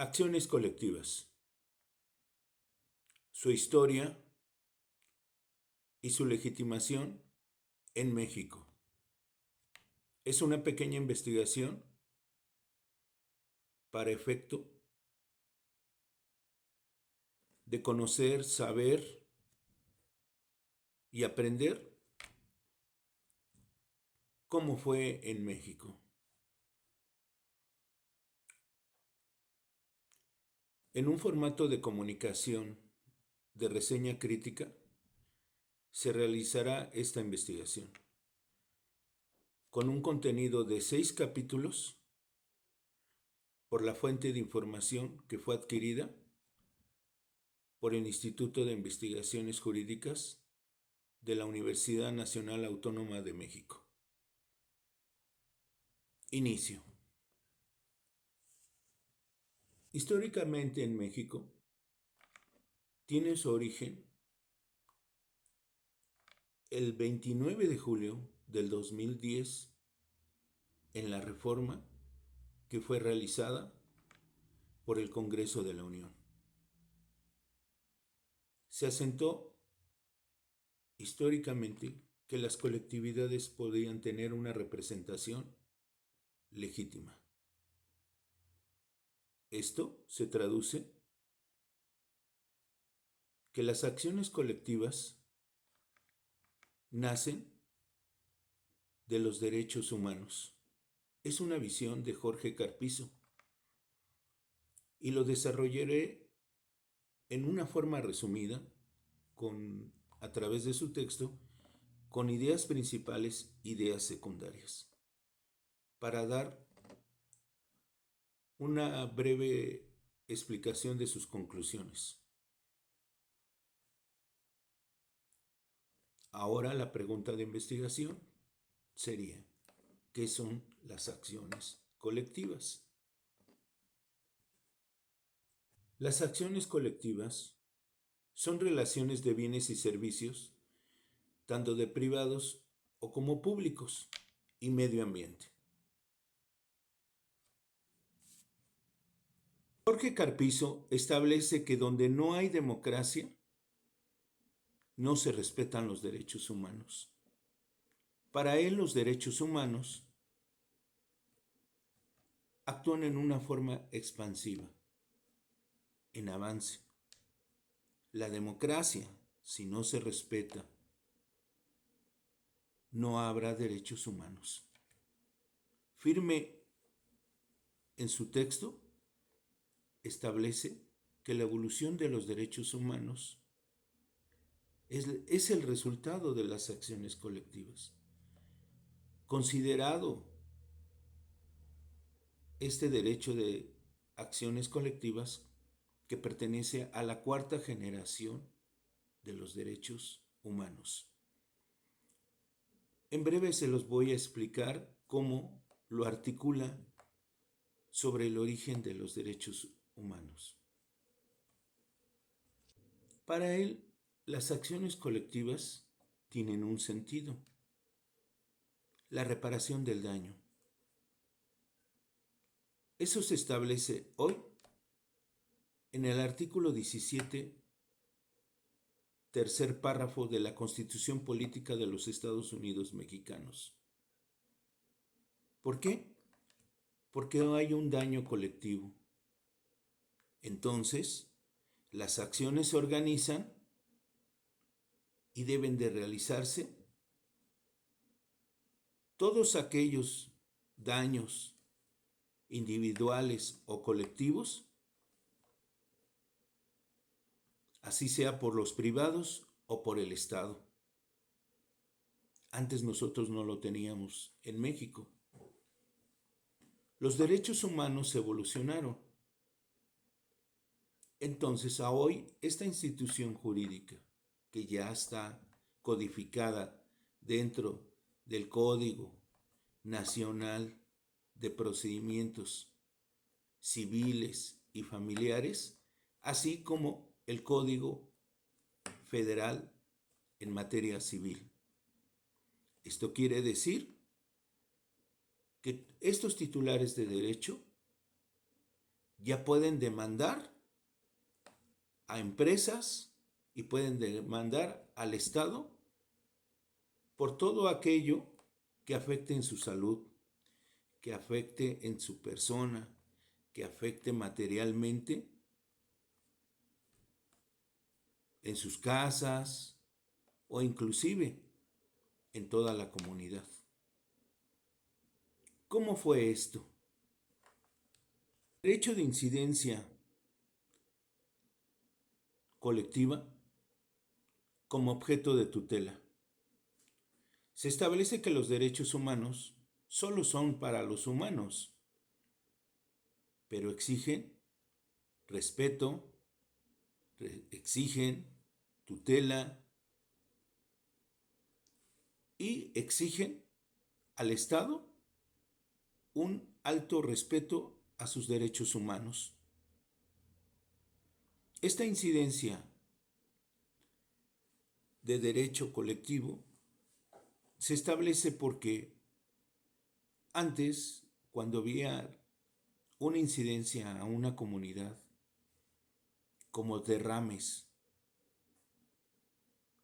Acciones colectivas. Su historia y su legitimación en México. Es una pequeña investigación para efecto de conocer, saber y aprender cómo fue en México. En un formato de comunicación de reseña crítica, se realizará esta investigación con un contenido de 6 capítulos por la fuente de información que fue adquirida por el Instituto de Investigaciones Jurídicas de la Universidad Nacional Autónoma de México. Inicio. Históricamente en México tiene su origen el 29 de julio del 2010 en la reforma que fue realizada por el Congreso de la Unión. Se asentó históricamente que las colectividades podían tener una representación legítima. Esto se traduce que las acciones colectivas nacen de los derechos humanos. Es una visión de Jorge Carpizo y lo desarrollaré en una forma resumida a través de su texto con ideas principales, ideas secundarias, para dar una breve explicación de sus conclusiones. Ahora la pregunta de investigación sería, ¿qué son las acciones colectivas? Las acciones colectivas son relaciones de bienes y servicios, tanto de privados o como públicos, y medio ambiente. Jorge Carpizo establece que donde no hay democracia, no se respetan los derechos humanos. Para él, los derechos humanos actúan en una forma expansiva, en avance. La democracia, si no se respeta, no habrá derechos humanos. Firme en su texto, establece que la evolución de los derechos humanos es el resultado de las acciones colectivas. Considerado este derecho de acciones colectivas que pertenece a la cuarta generación de los derechos humanos. En breve se los voy a explicar cómo lo articula sobre el origen de los derechos humanos. Para él, las acciones colectivas tienen un sentido: la reparación del daño. Eso se establece hoy en el artículo 17, tercer párrafo de la Constitución Política de los Estados Unidos Mexicanos. ¿Por qué? Porque hay un daño colectivo. Entonces, las acciones se organizan y deben de realizarse todos aquellos daños individuales o colectivos, así sea por los privados o por el Estado. Antes nosotros no lo teníamos en México. Los derechos humanos evolucionaron. Entonces, a hoy, esta institución jurídica, que ya está codificada dentro del Código Nacional de Procedimientos Civiles y Familiares, así como el Código Federal en materia civil. Esto quiere decir que estos titulares de derecho ya pueden demandar a empresas y pueden demandar al Estado por todo aquello que afecte en su salud, que afecte en su persona, que afecte materialmente en sus casas o inclusive en toda la comunidad. ¿Cómo fue esto? El derecho de incidencia colectiva como objeto de tutela. Se establece que los derechos humanos solo son para los humanos, pero exigen respeto, exigen tutela y exigen al Estado un alto respeto a sus derechos humanos. Esta incidencia de derecho colectivo se establece porque antes, cuando había una incidencia a una comunidad, como derrames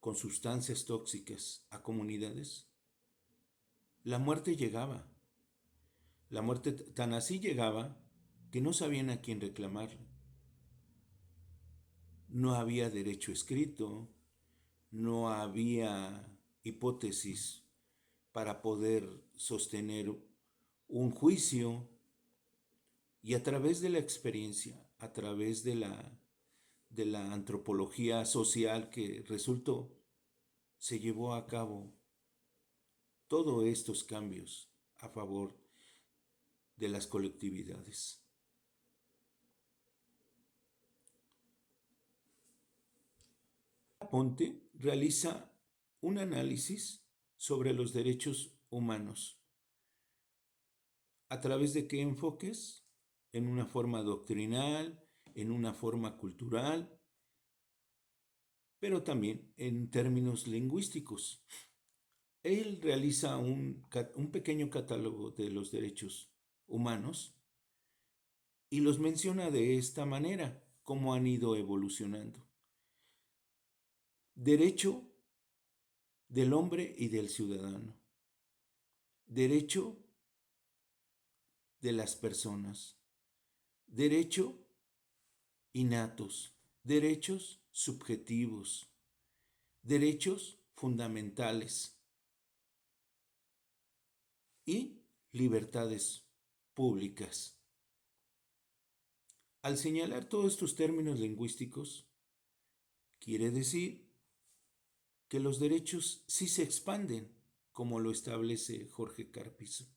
con sustancias tóxicas a comunidades, la muerte llegaba. La muerte tan así llegaba que no sabían a quién reclamarle. No había derecho escrito, no había hipótesis para poder sostener un juicio, y a través de la experiencia, a través de la antropología social que resultó, se llevó a cabo todos estos cambios a favor de las colectividades. Ponte realiza un análisis sobre los derechos humanos. ¿A través de qué enfoques? En una forma doctrinal, en una forma cultural, pero también en términos lingüísticos. Él realiza un pequeño catálogo de los derechos humanos y los menciona de esta manera, cómo han ido evolucionando. Derecho del hombre y del ciudadano. Derecho de las personas. Derecho innatos. Derechos subjetivos. Derechos fundamentales. Y libertades públicas. Al señalar todos estos términos lingüísticos, quiere decir que los derechos sí se expanden, como lo establece Jorge Carpizo.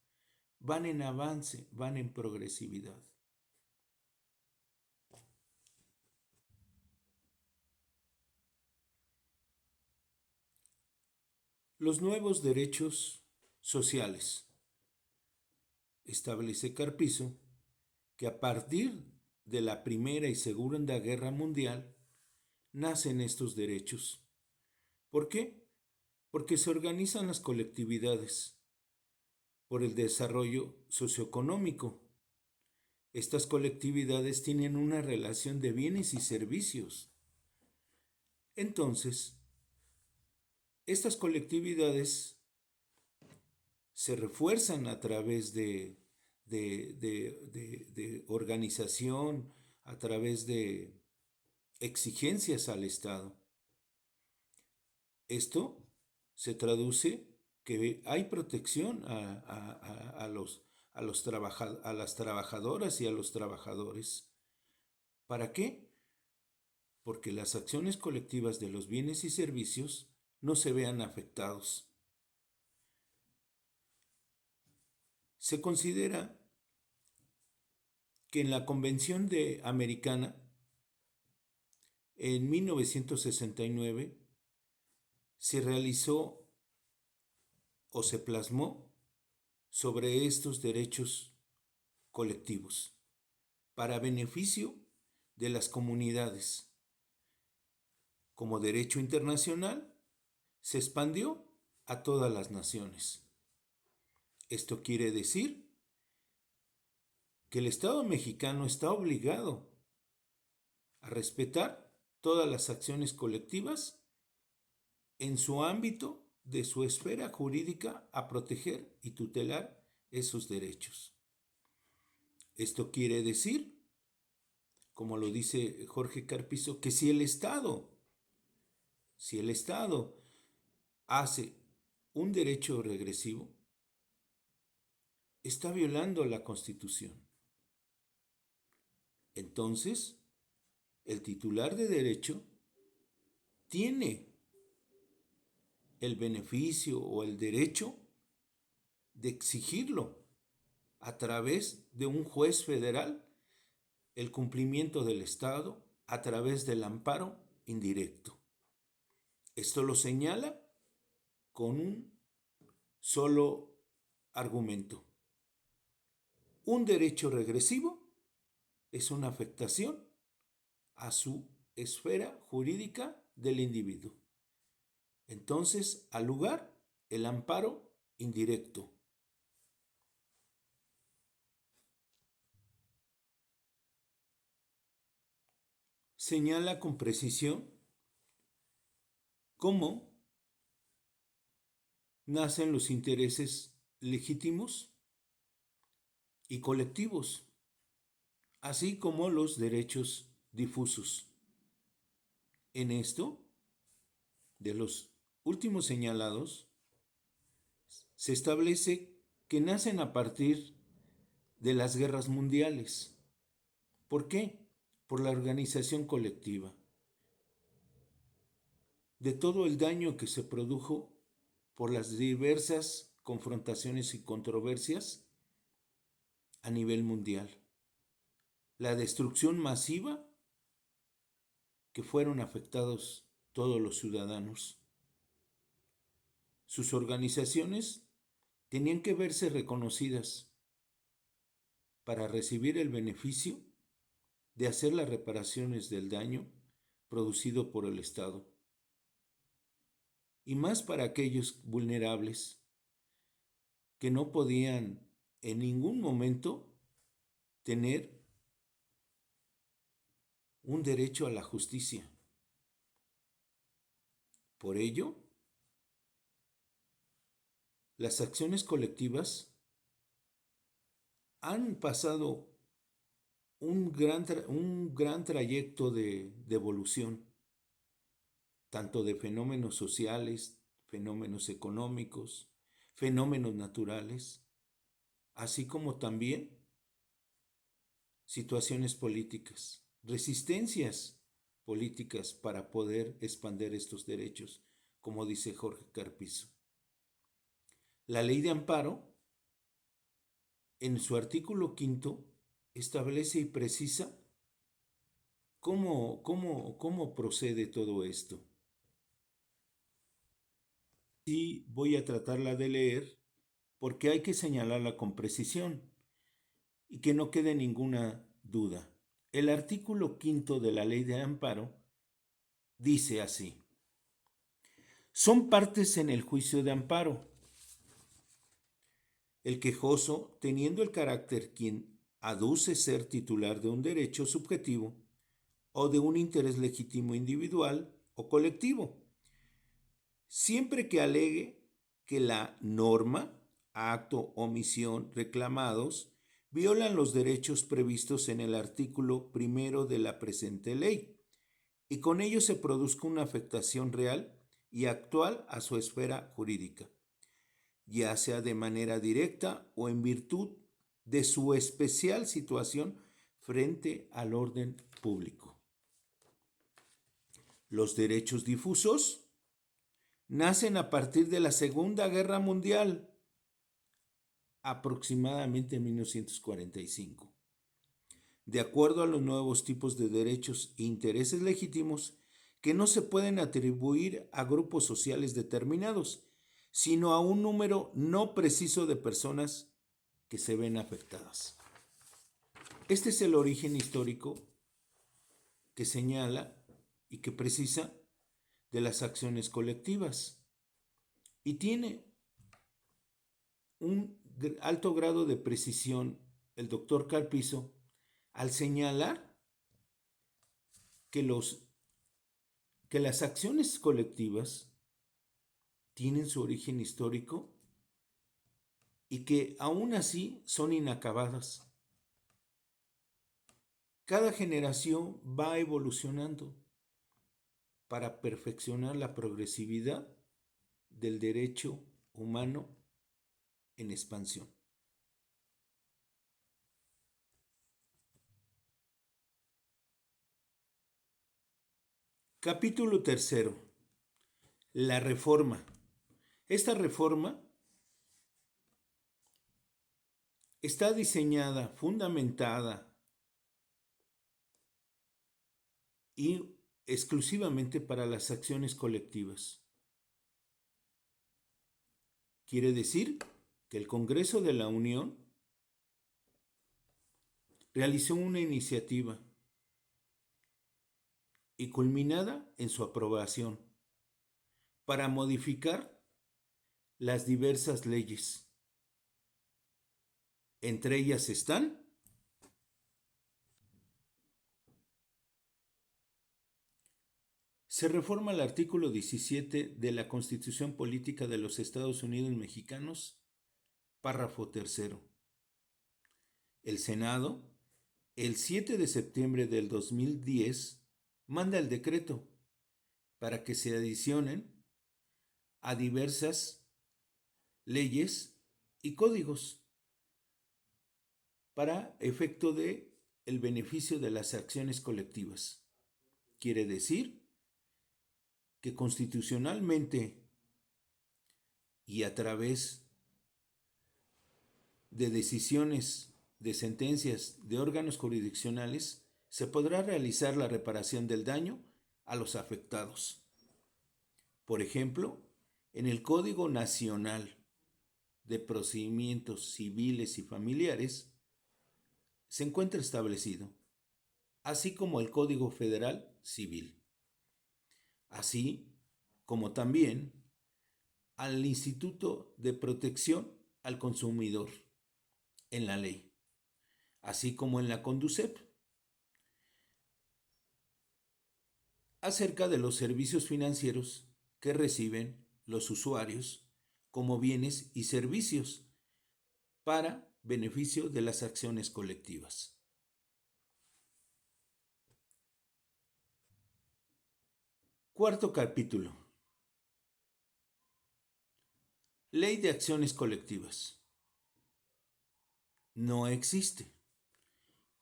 Van en avance, van en progresividad. Los nuevos derechos sociales. Establece Carpizo que a partir de la Primera y Segunda Guerra Mundial nacen estos derechos. ¿Por qué? Porque se organizan las colectividades por el desarrollo socioeconómico. Estas colectividades tienen una relación de bienes y servicios. Entonces, estas colectividades se refuerzan a través de organización, a través de exigencias al Estado. Esto se traduce que hay protección a las trabajadoras y a los trabajadores. ¿Para qué? Porque las acciones colectivas de los bienes y servicios no se vean afectados. Se considera que en la Convención Americana, en 1969, se realizó o se plasmó sobre estos derechos colectivos para beneficio de las comunidades. Como derecho internacional, se expandió a todas las naciones. Esto quiere decir que el Estado mexicano está obligado a respetar todas las acciones colectivas en su ámbito de su esfera jurídica, a proteger y tutelar esos derechos. Esto quiere decir, como lo dice Jorge Carpizo, que si el Estado hace un derecho regresivo, está violando la Constitución. Entonces, el titular de derecho tiene el beneficio o el derecho de exigirlo a través de un juez federal, el cumplimiento del Estado a través del amparo indirecto. Esto lo señala con un solo argumento. Un derecho regresivo es una afectación a su esfera jurídica del individuo. Entonces, al lugar, el amparo indirecto. Señala con precisión cómo nacen los intereses legítimos y colectivos, así como los derechos difusos. En esto, de los últimos señalados, se establece que nacen a partir de las guerras mundiales. ¿Por qué? Por la organización colectiva, de todo el daño que se produjo por las diversas confrontaciones y controversias a nivel mundial. La destrucción masiva que fueron afectados todos los ciudadanos. Sus organizaciones tenían que verse reconocidas para recibir el beneficio de hacer las reparaciones del daño producido por el Estado. Y más para aquellos vulnerables que no podían en ningún momento tener un derecho a la justicia. Por ello, las acciones colectivas han pasado un gran trayecto de evolución, tanto de fenómenos sociales, fenómenos económicos, fenómenos naturales, así como también situaciones políticas, resistencias políticas para poder expandir estos derechos, como dice Jorge Carpizo. La ley de amparo, en su artículo 5, establece y precisa cómo procede todo esto. Y voy a tratarla de leer porque hay que señalarla con precisión y que no quede ninguna duda. El artículo 5 de la ley de amparo dice así: son partes en el juicio de amparo el quejoso, teniendo el carácter quien aduce ser titular de un derecho subjetivo o de un interés legítimo individual o colectivo, siempre que alegue que la norma, acto o omisión reclamados violan los derechos previstos en el artículo 1 de la presente ley, y con ello se produzca una afectación real y actual a su esfera jurídica, ya sea de manera directa o en virtud de su especial situación frente al orden público. Los derechos difusos nacen a partir de la Segunda Guerra Mundial, aproximadamente en 1945. De acuerdo a los nuevos tipos de derechos e intereses legítimos que no se pueden atribuir a grupos sociales determinados, sino a un número no preciso de personas que se ven afectadas. Este es el origen histórico que señala y que precisa de las acciones colectivas y tiene un alto grado de precisión el doctor Carpizo, al señalar que, que las acciones colectivas tienen su origen histórico y que aún así son inacabadas. Cada generación va evolucionando para perfeccionar la progresividad del derecho humano en expansión. Capítulo tercero. La reforma. Esta reforma está diseñada, fundamentada y exclusivamente para las acciones colectivas. Quiere decir que el Congreso de la Unión realizó una iniciativa y culminada en su aprobación para modificar las diversas leyes. Entre ellas están se reforma el artículo 17 de la Constitución Política de los Estados Unidos Mexicanos, párrafo tercero. El Senado, el 7 de septiembre del 2010, manda el decreto para que se adicionen a diversas leyes y códigos para efecto de el beneficio de las acciones colectivas. Quiere decir que constitucionalmente y a través de decisiones, de sentencias de órganos jurisdiccionales, se podrá realizar la reparación del daño a los afectados. Por ejemplo, en el Código Nacional de Procedimientos Civiles y Familiares se encuentra establecido, así como el Código Federal Civil, así como también al Instituto de Protección al Consumidor en la ley, así como en la CONDUCEP, acerca de los servicios financieros que reciben los usuarios como bienes y servicios para beneficio de las acciones colectivas. Cuarto capítulo. Ley de acciones colectivas. No existe.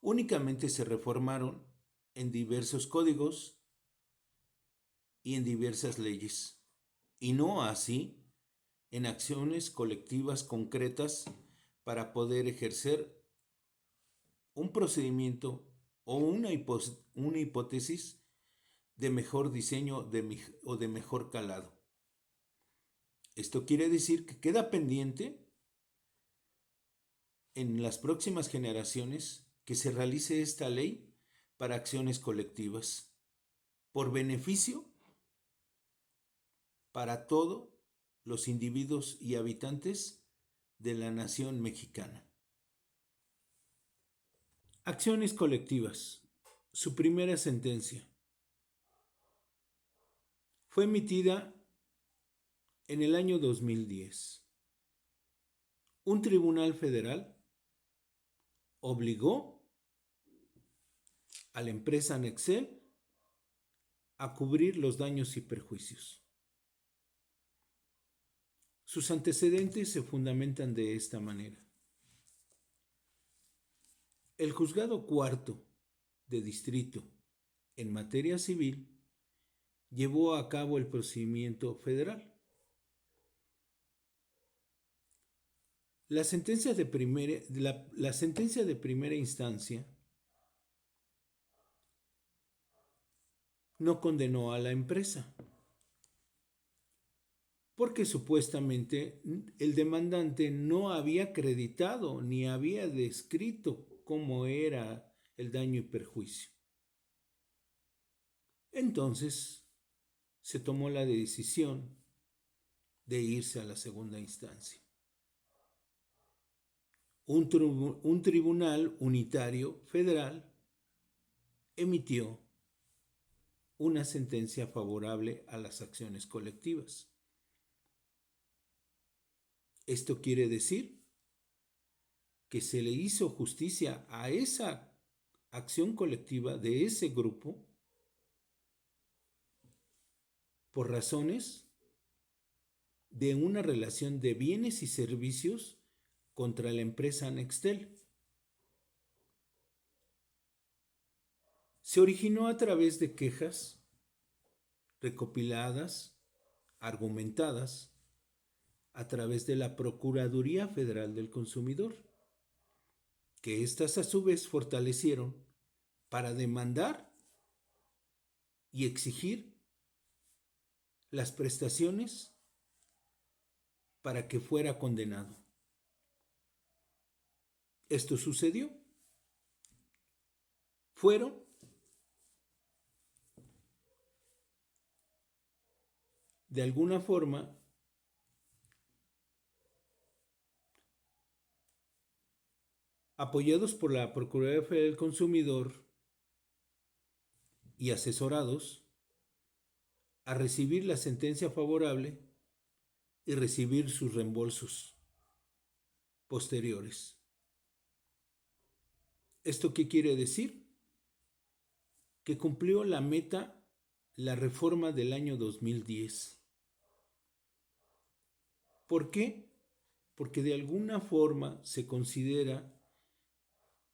Únicamente se reformaron en diversos códigos y en diversas leyes, y no así en acciones colectivas concretas para poder ejercer un procedimiento o una hipótesis de mejor diseño o de mejor calado. Esto quiere decir que queda pendiente en las próximas generaciones que se realice esta ley para acciones colectivas, por beneficio para todos los individuos y habitantes de la nación mexicana. Acciones colectivas. Su primera sentencia fue emitida en el año 2010. Un tribunal federal obligó a la empresa Nexel a cubrir los daños y perjuicios. Sus antecedentes se fundamentan de esta manera. El juzgado cuarto de distrito en materia civil llevó a cabo el procedimiento federal. La sentencia de primera instancia no condenó a la empresa, porque supuestamente el demandante no había acreditado ni había descrito cómo era el daño y perjuicio. Entonces se tomó la decisión de irse a la segunda instancia. un tribunal unitario federal emitió una sentencia favorable a las acciones colectivas. Esto quiere decir que se le hizo justicia a esa acción colectiva de ese grupo por razones de una relación de bienes y servicios contra la empresa Nextel. Se originó a través de quejas recopiladas, argumentadas, a través de la Procuraduría Federal del Consumidor, que éstas a su vez fortalecieron para demandar y exigir las prestaciones para que fuera condenado. Esto sucedió. Fueron de alguna forma apoyados por la Procuraduría Federal del Consumidor y asesorados a recibir la sentencia favorable y recibir sus reembolsos posteriores. ¿Esto qué quiere decir? Que cumplió la meta la reforma del año 2010. ¿Por qué? Porque de alguna forma se considera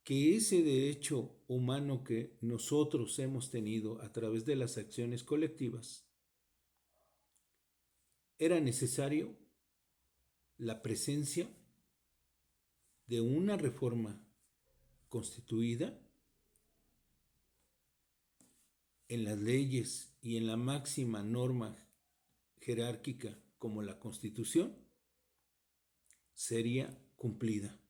que ese derecho humano que nosotros hemos tenido a través de las acciones colectivas, era necesario la presencia de una reforma constituida en las leyes y en la máxima norma jerárquica como la Constitución, sería cumplida.